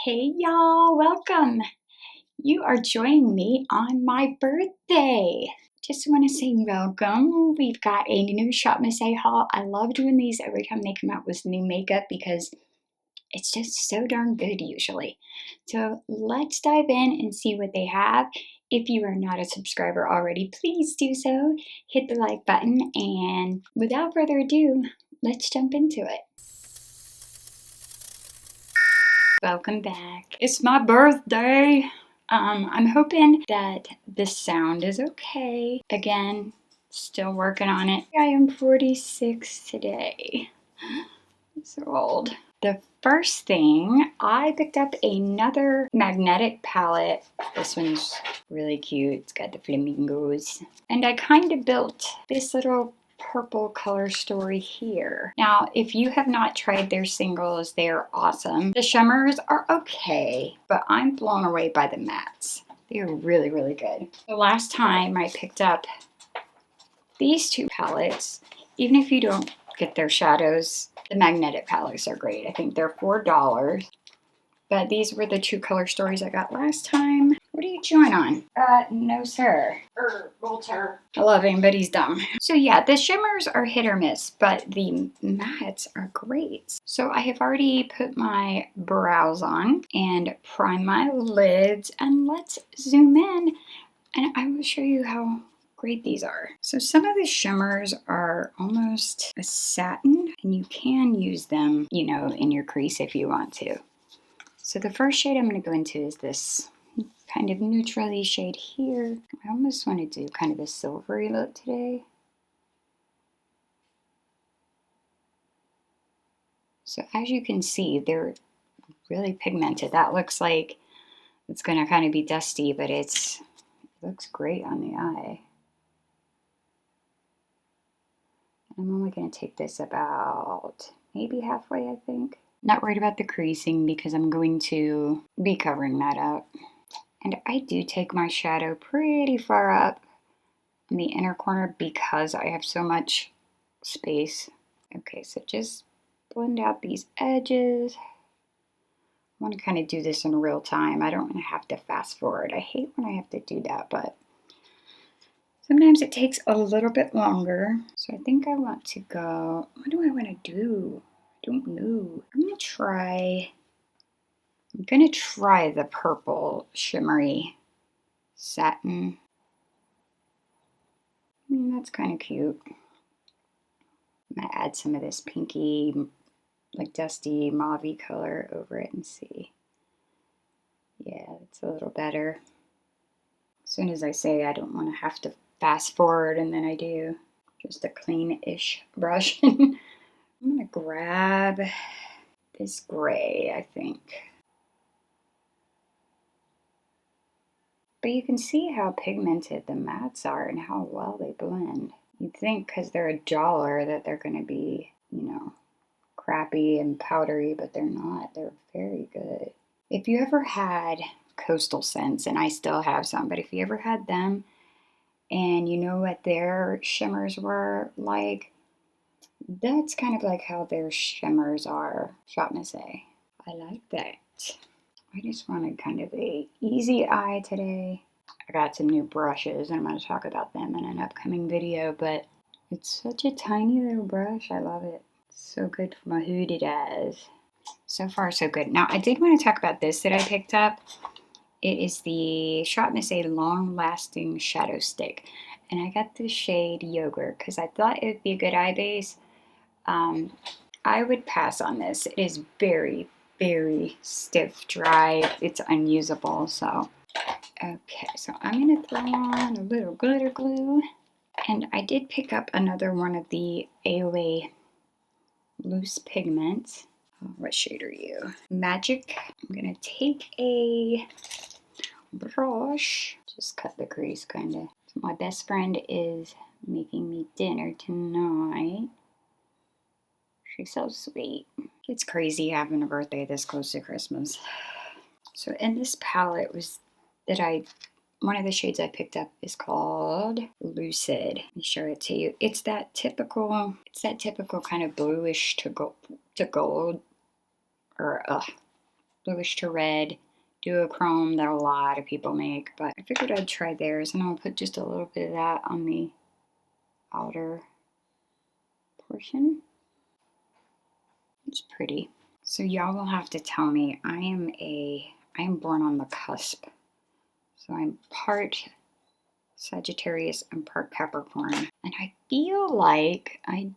Hey y'all, welcome. You are joining me on my birthday. Just want to say welcome. We've got a new Shopmissa haul. I love doing these every time they come out with new makeup because it's just so darn good usually. So let's dive in and see what they have. If you are not a subscriber already, please do so. Hit the like button, and without further ado, let's jump into it. Welcome back. It's my birthday. I'm hoping that the sound is okay. Again, still working on it. I am 46 today. I'm so old. The first thing, I picked up another magnetic palette. This one's really cute. It's got the flamingos. And I kind of built this little purple color story here. Now, if you have not tried their singles, they're awesome. The shimmers are okay, but I'm blown away by the mattes. They're really, really good. The last time I picked up these two palettes, even if you don't get their shadows, the magnetic palettes are great. I think they're $4. But these were the two color stories I got last time. What are you chewing on? No sir. Voltaire. I love him, but he's dumb. So yeah, the shimmers are hit or miss, but the mattes are great. So I have already put my brows on and primed my lids, and let's zoom in and I will show you how great these are. So some of the shimmers are almost a satin, and you can use them, you know, in your crease if you want to. So the first shade I'm going to go into is this kind of neutrally shade here. I almost want to do kind of a silvery look today. So as you can see, they're really pigmented. That looks like it's going to kind of be dusty, but it looks great on the eye. I'm only going to take this about maybe halfway, I think. Not worried about the creasing because I'm going to be covering that up. And I do take my shadow pretty far up in the inner corner because I have so much space. Okay, so just blend out these edges. I want to kind of do this in real time. I don't want to have to fast forward. I hate when I have to do that, but sometimes it takes a little bit longer. So I think I want to go, what do I want to do? I don't know. I'm going to try the purple shimmery satin. I mean, that's kind of cute. I'm going to add some of this pinky, like dusty mauve-y color over it and see. Yeah, it's a little better. As soon as I say I don't want to have to fast forward, and then I do. Just a clean-ish brush. I'm going to grab this gray, I think. But you can see how pigmented the mattes are and how well they blend. You'd think because they're $1 that they're going to be, you know, crappy and powdery, but they're not. They're very good. If you ever had Coastal Scents, and I still have some, but if you ever had them and you know what their shimmers were like, that's kind of like how their shimmers are. Shopmissa. I like that. I just wanted kind of a easy eye today. I got some new brushes, and I'm going to talk about them in an upcoming video, but it's such a tiny little brush. I love it. It's so good for my hooded eyes. So far, so good. Now, I did want to talk about this that I picked up. It is the Shopmissa Long Lasting Shadow Stick, and I got the shade Yogurt because I thought it would be a good eye base. I would pass on this. It is very, very stiff, dry. It's unusable, so. Okay, so I'm going to throw on a little glitter glue. And I did pick up another one of the AOA loose pigments. What shade are you? Magic. I'm going to take a brush. Just cut the crease, kind of. So my best friend is making me dinner tonight. She's so sweet. It's crazy having a birthday this close to Christmas. So in this palette one of the shades I picked up is called Lucid. Let me show it to you. It's that typical kind of bluish to gold, or bluish to red duochrome that a lot of people make, but I figured I'd try theirs, and I'll put just a little bit of that on the outer portion. It's pretty. So y'all will have to tell me. I am born on the cusp. So I'm part Sagittarius and part Capricorn. And I feel like I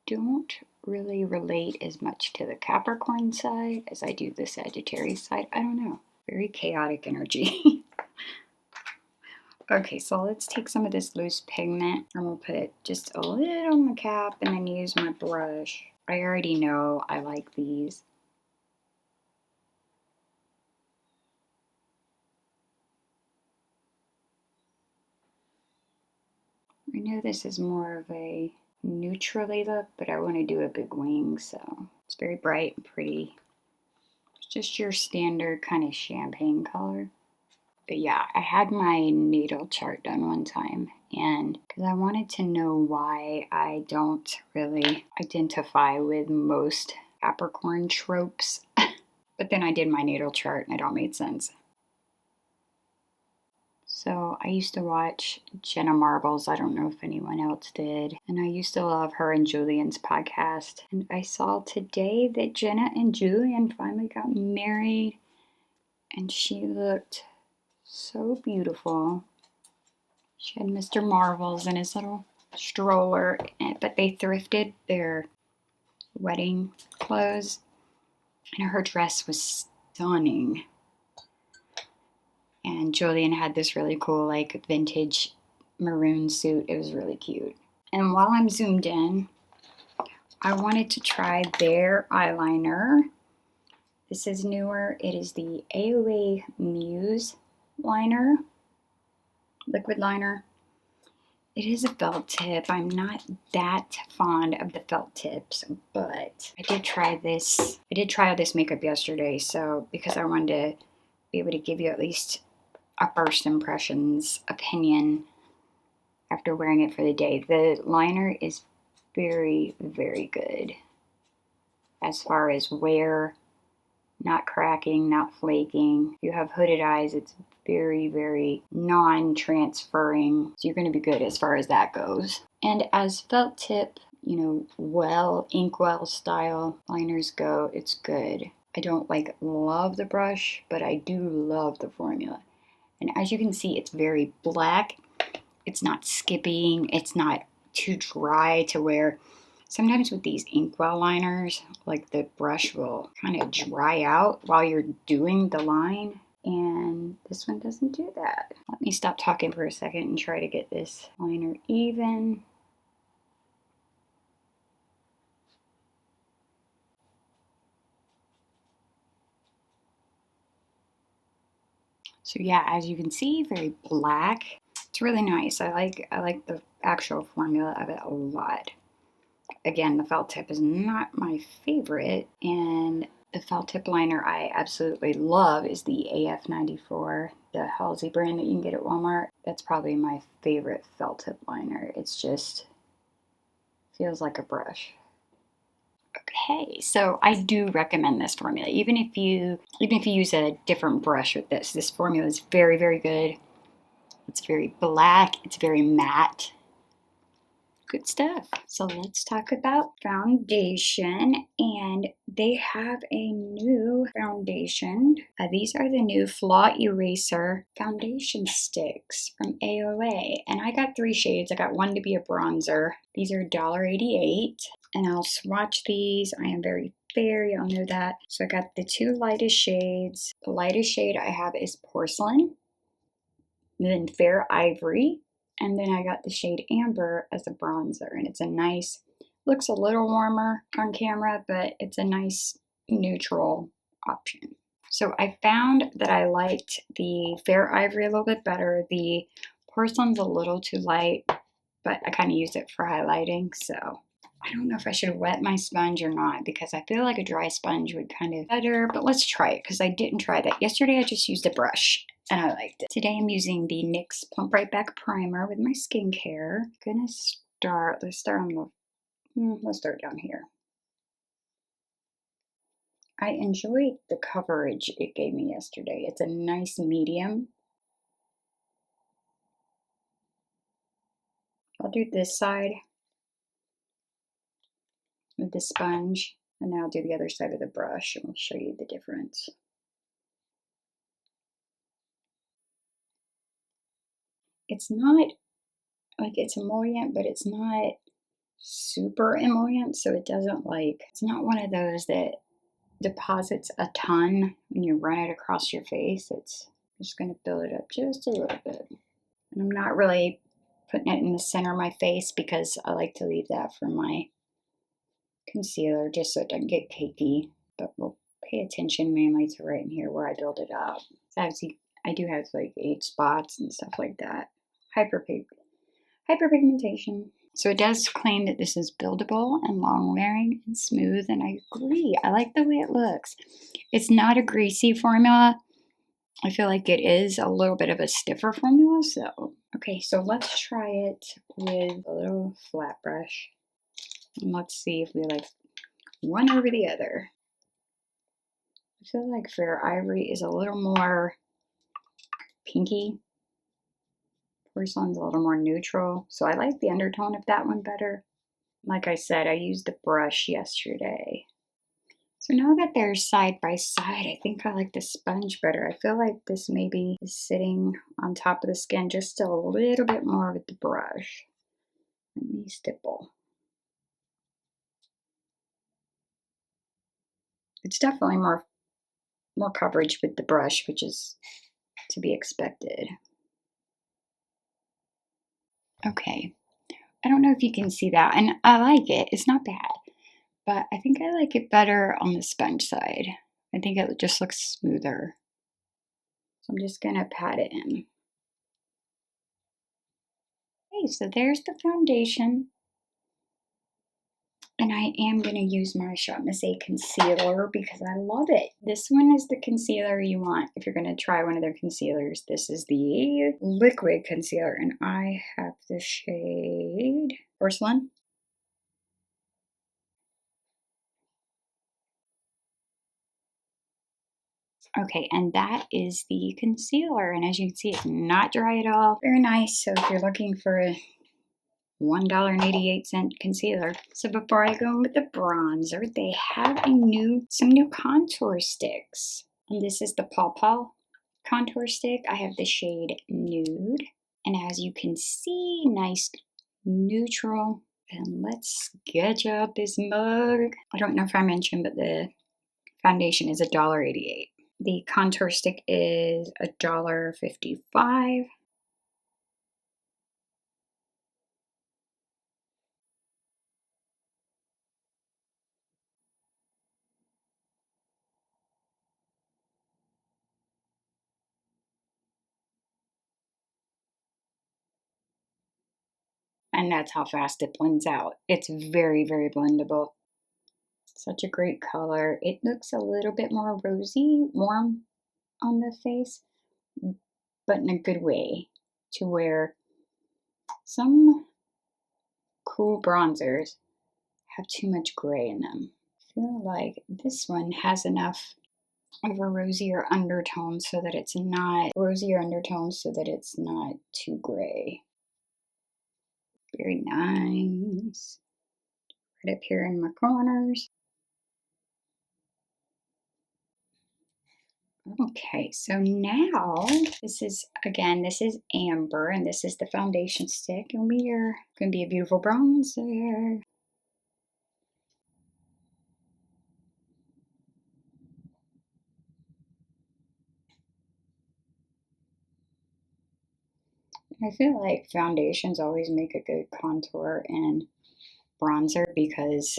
don't really relate as much to the Capricorn side as I do the Sagittarius side. I don't know. Very chaotic energy. Okay, so let's take some of this loose pigment and we'll put it just a little on the cap and then use my brush. I already know I like these. I know this is more of a neutrally look, but I want to do a big wing, so it's very bright and pretty. It's just your standard kind of champagne color. But yeah, I had my natal chart done one time, and because I wanted to know why I don't really identify with most Capricorn tropes. But then I did my natal chart and it all made sense. So I used to watch Jenna Marbles. I don't know if anyone else did. And I used to love her and Julian's podcast. And I saw today that Jenna and Julian finally got married. And she looked so beautiful. She had Mr. Marvels in his little stroller. But they thrifted their wedding clothes. And her dress was stunning. And Julian had this really cool, like, vintage maroon suit. It was really cute. And while I'm zoomed in, I wanted to try their eyeliner. This is newer. It is the AOA MUSE liner, liquid liner. It is a felt tip. I'm not that fond of the felt tips, but I did try this. I did try this makeup yesterday, so because I wanted to be able to give you at least a first impressions opinion after wearing it for the day. The liner is very, very good as far as wear, not cracking, not flaking. If you have hooded eyes, it's very, very non-transferring. So you're going to be good as far as that goes. And as felt tip, you know, inkwell style liners go, it's good. I don't love the brush, but I do love the formula. And as you can see, it's very black. It's not skipping. It's not too dry to wear. Sometimes with these inkwell liners, like the brush will kind of dry out while you're doing the line. And this one doesn't do that. Let me stop talking for a second and try to get this liner even. So yeah, as you can see, very black. It's really nice. I like the actual formula of it a lot. Again, the felt tip is not my favorite, and the felt tip liner I absolutely love is the AF94, the Halsey brand that you can get at Walmart. That's probably my favorite felt tip liner. It's just feels like a brush. Okay, so I do recommend this formula. Even if you use a different brush with this formula is very, very good. It's very black, it's very matte. Good stuff. So let's talk about foundation, and they have a new foundation. These are the new Flaw Eraser foundation sticks from AOA, and I got 3 shades. I got one to be a bronzer. These are $1.88, and I'll swatch these. I am very fair, y'all know that. So I got the 2 lightest shades. The lightest shade I have is Porcelain, then Fair Ivory, and then I got the shade Amber as a bronzer, and it's a nice, looks a little warmer on camera, but it's a nice neutral option. So I found that I liked the Fair Ivory a little bit better. The Porcelain's a little too light, but I kind of use it for highlighting, so I don't know if I should wet my sponge or not, because I feel like a dry sponge would kind of better, but let's try it because I didn't try that. Yesterday I just used a brush and I liked it. Today I'm using the NYX Plump Right Back Primer with my skincare. Let's start on the, let's start down here. I enjoyed the coverage it gave me yesterday. It's a nice medium. I'll do this side with the sponge, and then I'll do the other side with the brush, and we'll show you the difference. It's not, like, it's emollient, but it's not super emollient, so it doesn't, like, it's not one of those that deposits a ton when you run it across your face. It's just going to build it up just a little bit. And I'm not really putting it in the center of my face because I like to leave that for my concealer just so it doesn't get cakey. But we'll pay attention mainly to right in here where I build it up. So obviously, I do have like 8 spots and stuff like that. Hyperpigmentation. So it does claim that this is buildable and long wearing and smooth, and I agree. I like the way it looks. It's not a greasy formula. I feel like it is a little bit of a stiffer formula. So, okay, so let's try it with a little flat brush. And let's see if we like one over the other. I feel like Fair Ivory is a little more pinky. Porcelain's a little more neutral. So I like the undertone of that one better. Like I said, I used the brush yesterday. So now that they're side by side, I think I like the sponge better. I feel like this maybe is sitting on top of the skin just a little bit more with the brush. Let me stipple. It's definitely more coverage with the brush, which is to be expected. Okay, I don't know if you can see that, and I like it. It's not bad, but I think I like it better on the sponge side. I think it just looks smoother. So I'm just gonna pat it in. Okay, so there's the foundation. And I am going to use my Shopmissa concealer because I love it. This one is the concealer you want if you're going to try one of their concealers. This is the liquid concealer, and I have the shade Porcelain. Okay, and that is the concealer. And as you can see, it's not dry at all. Very nice. So if you're looking for a $1.88 concealer. So before I go in with the bronzer, they have some new contour sticks. And this is the Paw Paw contour stick. I have the shade Nude. And as you can see, nice neutral. And let's sketch out this mug. I don't know if I mentioned, but the foundation is $1.88. The contour stick is $1.55. And that's how fast it blends out. It's very, very blendable. Such a great color. It looks a little bit more rosy, warm on the face, but in a good way, to where some cool bronzers have too much gray in them. I feel like this one has enough of a rosier undertone so that it's not too gray. Very nice. Right up here in my corners. Okay, so now this is amber, and this is the foundation stick, and we are going to be a beautiful bronzer. I feel like foundations always make a good contour and bronzer because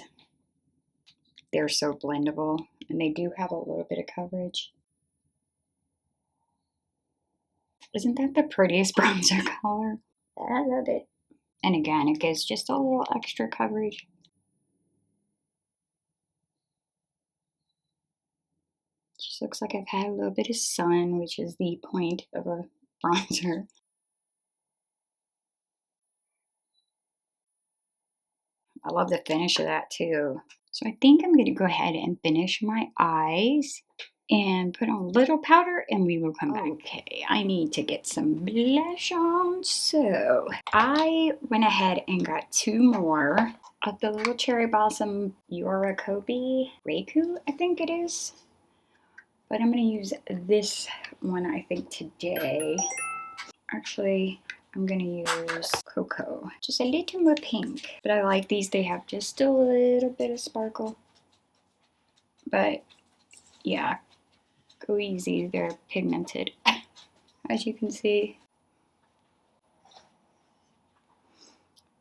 they're so blendable, and they do have a little bit of coverage. Isn't that the prettiest bronzer color? I love it. And again, it gives just a little extra coverage. Just looks like I've had a little bit of sun, which is the point of a bronzer. I love the finish of that too. So I think I'm going to go ahead and finish my eyes and put on a little powder and we will come back. Okay, I need to get some blush on. So I went ahead and got 2 more of the little Cherry Blossom Yurakobi Reiku, I think it is. But I'm going to use this one, I think, today. Actually, I'm going to use Cocoa. Just a little more pink. But I like these. They have just a little bit of sparkle. But yeah, go easy. They're pigmented, as you can see.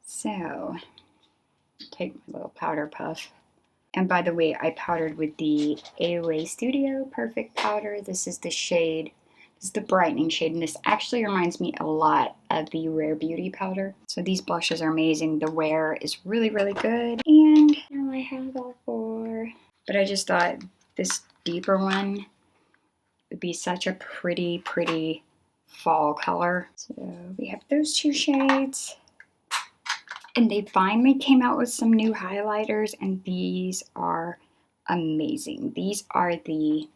So, take my little powder puff. And by the way, I powdered with the AOA Studio Perfect Powder. This is the shade, this is the brightening shade, and this actually reminds me a lot of the Rare Beauty powder. So these blushes are amazing. The wear is really, really good. And now I have all 4. But I just thought this deeper one would be such a pretty, pretty fall color. So we have those 2 shades. And they finally came out with some new highlighters, and these are amazing. These are the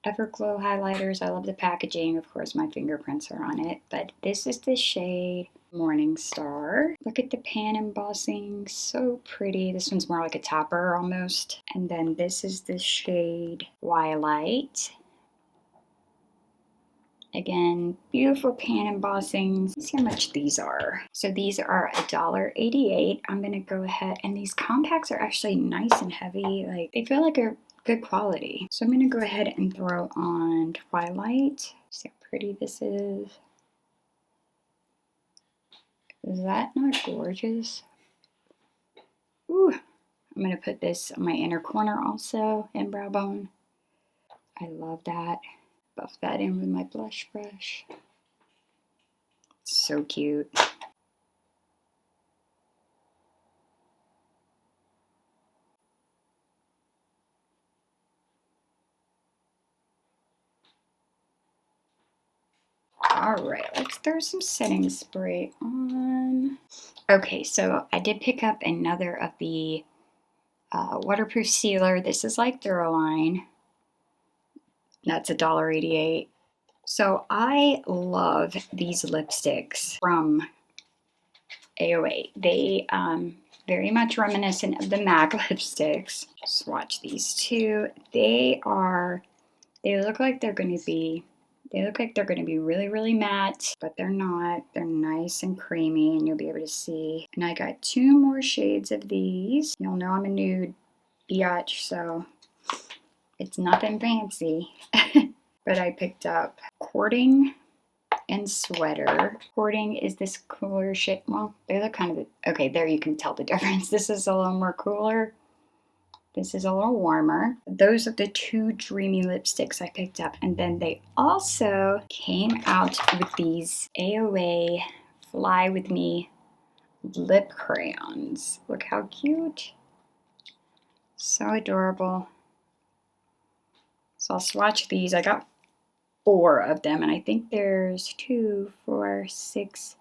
Everglow highlighters. I love the packaging. Of course, my fingerprints are on it, but this is the shade Morning Star. Look at the pan embossing, so pretty. This one's more like a topper almost. And then this is the shade Twilight. Again, beautiful pan embossing. Let's see how much these are. So these are $1.88. I'm gonna go ahead, and these compacts are actually nice and heavy. Like, they feel like a good quality. So I'm gonna go ahead and throw on Twilight. See how pretty this is. Is that not gorgeous? Ooh, I'm gonna put this on my inner corner also, and brow bone. I love that. Buff that in with my blush brush. So cute. All right, let's throw some setting spray on. Okay, so I did pick up another of the waterproof sealer. This is like Duraline. That's $1.88. So I love these lipsticks from AOA. They very much reminiscent of the MAC lipsticks. Swatch these 2. They look like they're going to be really, really matte, but they're not. They're nice and creamy, and you'll be able to see. And I got 2 more shades of these. You'll know I'm a nude biatch, so it's nothing fancy. But I picked up Courting and Sweater. Courting is this cooler shade. Well, they look kind of, okay, there you can tell the difference. This is a little more cooler. This is a little warmer. Those are the 2 Dreamy lipsticks I picked up. And then they also came out with these AOA Fly With Me lip crayons. Look how cute. So adorable. So I'll swatch these. I got 4 of them, and I think there's 2, 4, 6,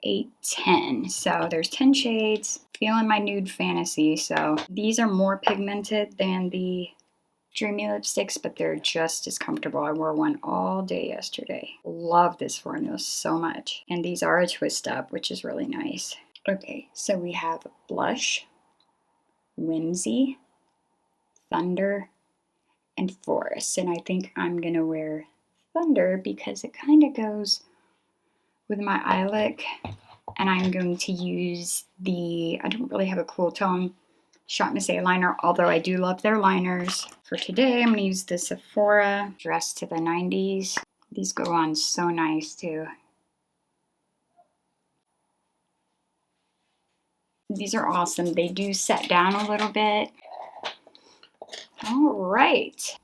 8, 10. So there's 10 shades. Feeling my nude fantasy. So these are more pigmented than the Dreamy lipsticks, but they're just as comfortable. I wore one all day yesterday. Love this formula so much. And these are a twist up, which is really nice. Okay, so we have Blush, Whimsy, Thunder, and Forest. And I think I'm gonna wear Thunder because it kind of goes with my eye look. And I'm going to use I don't really have a cool tone Shopmissa eyeliner, although I do love their liners. For today, I'm going to use the Sephora Dress to the 90s. These go on so nice too. These are awesome. They do set down a little bit. All right.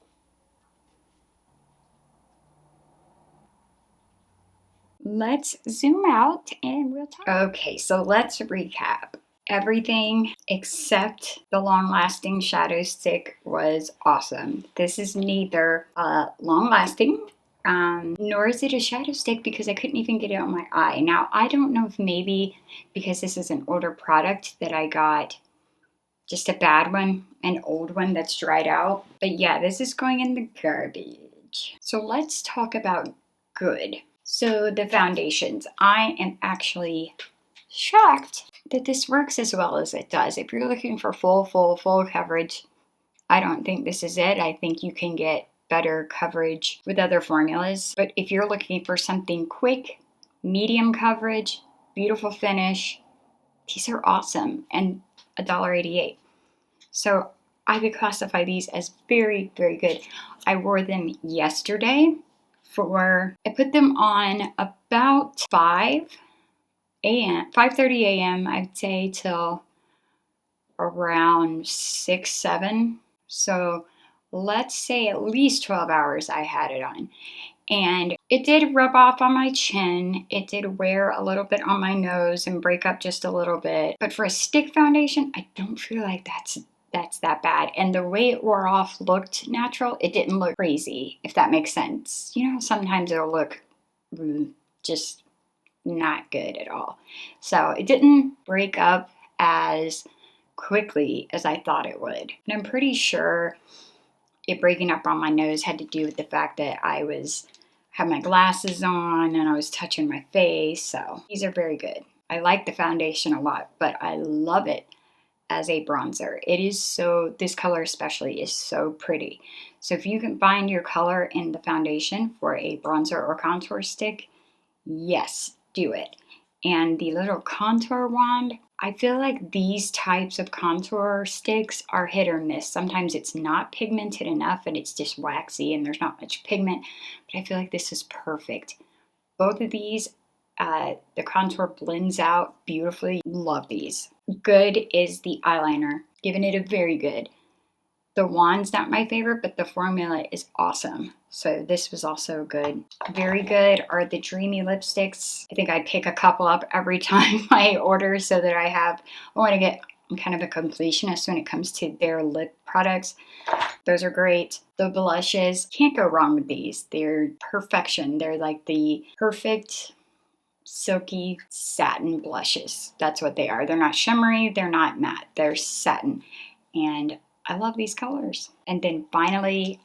Let's zoom out and we'll talk. Okay, so let's recap. Everything except the long-lasting shadow stick was awesome. This is neither long-lasting, nor is it a shadow stick because I couldn't even get it on my eye. Now, I don't know if maybe because this is an older product that I got just a bad one, an old one that's dried out. But yeah, this is going in the garbage. So let's talk about good. So the foundations, I am actually shocked that this works as well as it does. If you're looking for full coverage, I don't think this is it. I think you can get better coverage with other formulas. But if you're looking for something quick, medium coverage, beautiful finish, these are awesome, and $1.88. So I would classify these as very, very good. I wore them yesterday I put them on about 5:30 a.m. I'd say till around 6, 7. So let's say at least 12 hours I had it on. And it did rub off on my chin. It did wear a little bit on my nose and break up just a little bit. But for a stick foundation, I don't feel like that's that bad. And the way it wore off looked natural. It didn't look crazy, if that makes sense. You know, sometimes it'll look just not good at all. So it didn't break up as quickly as I thought it would. And I'm pretty sure it breaking up on my nose had to do with the fact that I had my glasses on and I was touching my face. So these are very good. I like the foundation a lot, but I love it as a bronzer. It is this color especially is so pretty. So if you can find your color in the foundation for a bronzer or contour stick, yes, do it. And the little contour wand, I feel like these types of contour sticks are hit or miss. Sometimes it's not pigmented enough and it's just waxy and there's not much pigment, but I feel like this is perfect. Both of these, the contour blends out beautifully. Love these. Good is the eyeliner. Giving it a very good. The wand's not my favorite, but the formula is awesome. So this was also good. Very good are the Dreamy lipsticks. I think I pick a couple up every time I order so that I'm kind of a completionist when it comes to their lip products. Those are great. The blushes, can't go wrong with these. They're perfection. They're like the perfect silky satin blushes. That's what they are. They're not shimmery, they're not matte, they're satin. And I love these colors. And then finally,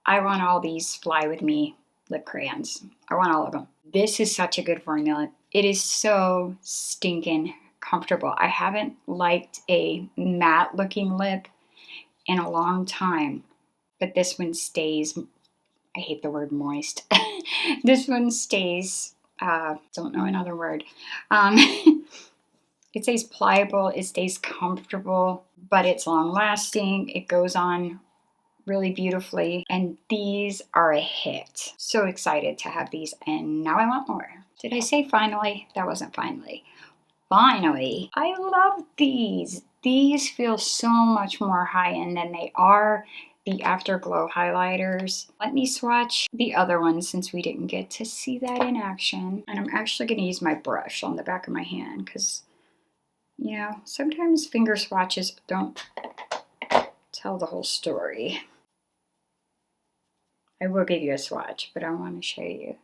I want all these Fly With Me lip crayons. I want all of them. This is such a good formula. It is so stinking comfortable. I haven't liked a matte looking lip in a long time, but this one stays, I hate the word moist. This one stays, don't know another word. It stays pliable, it stays comfortable, but it's long lasting. It goes on really beautifully, and these are a hit. So excited to have these, and now I want more. Did I say finally? That wasn't finally. Finally, I love these. These feel so much more high-end than they are the Afterglow highlighters. Let me swatch the other ones since we didn't get to see that in action. And I'm actually going to use my brush on the back of my hand because, you know, sometimes finger swatches don't tell the whole story. I will give you a swatch, but I want to show you.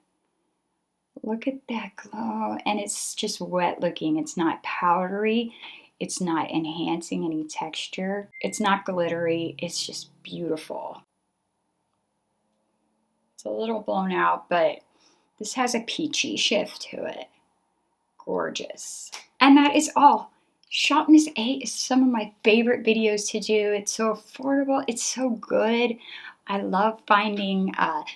Look at that glow, and it's just wet looking. It's not powdery. It's not enhancing any texture. It's not glittery. It's just beautiful. It's a little blown out, but this has a peachy shift to it. Gorgeous. And that is all. Shopmissa is some of my favorite videos to do. It's so affordable. It's so good. I love finding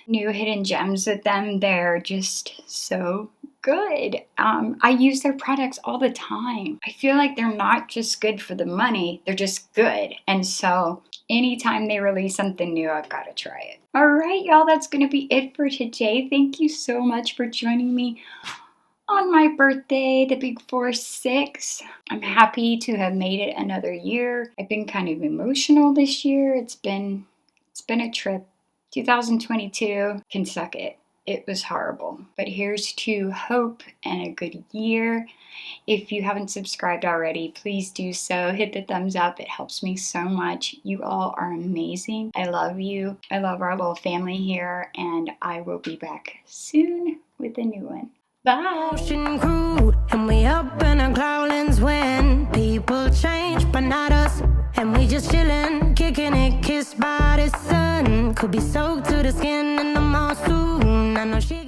new hidden gems with them. They're just so good. I use their products all the time. I feel like they're not just good for the money, they're just good. And so anytime they release something new, I've got to try it. All right, y'all, that's going to be it for today. Thank you so much for joining me on my birthday, the big 4-6. I'm happy to have made it another year. I've been kind of emotional this year. It's been a trip. 2022 can suck it. It was horrible. But here's to hope and a good year. If you haven't subscribed already, please do so. Hit the thumbs up. It helps me so much. You all are amazing. I love you. I love our little family here. And I will be back soon with a new one. Bye. Ocean crew, and we up in our growlings when people change, but not us. And we just chillin', kicking it, kissed by the sun. Could be soaked to the skin in the mall soon. I know she